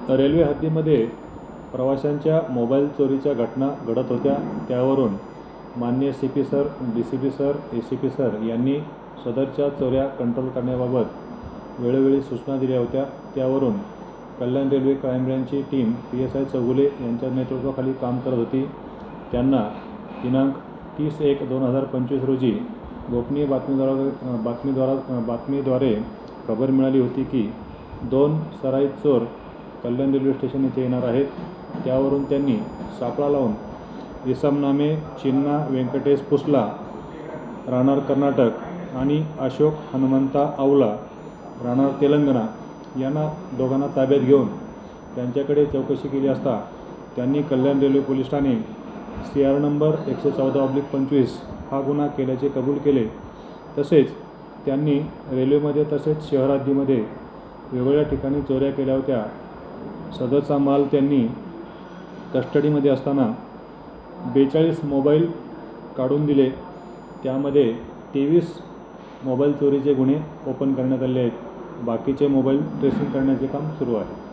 Railway हद्दीमध्ये प्रवाशांच्या mobile चोरीच्या घटना घडत होत्या। त्यावरून माननीय CP sir, DCP sir, ACP sir यांनी सदरच्या चोऱ्या कंट्रोल करण्याबाबत वेळोवेळी सूचना दिल्या होत्या। त्यावरून कल्याण रेल्वे क्राईम ब्रँचची टीम PSI चौगुले यांच्या नेतृत्वाखाली काम करत होती। त्यांना दिनांक 30/1/2025 रोजी गोपनीय बातमीद्वारे खबर मिळाली होती की 2 सराईत चोर कल्याण रेल्वे स्टेशन येथे येणार आहेत। त्यावरून त्यांनी सापळा लावून इसम नामे चिन्ना व्यंकटेश पुसला, राहणार कर्नाटक आणि अशोक हनुमंता आवला, राहणार तेलंगणा यांना दोघांना ताब्यात घेऊन त्यांच्याकडे चौकशी केली असता त्यांनी Kalyan railway police Thane CR number 114/25 हा गुन्हा केल्याचे कबूल केले। तसेच त्यांनी रेल्वेमध्ये तसेच शहर हद्दीमध्ये वेगवेगळ्या ठिकाणी चोऱ्या केल्या होत्या। सदरचा माल त्यांनी कस्टडीमध्ये असताना 42 मोबाईल काढून दिले। त्यामध्ये 23 मोबाईल चोरीचे गुन्हे ओपन करण्यात आले आहेत। बाकीचे मोबाईल ट्रेसिंग करण्याचे काम सुरू आहे।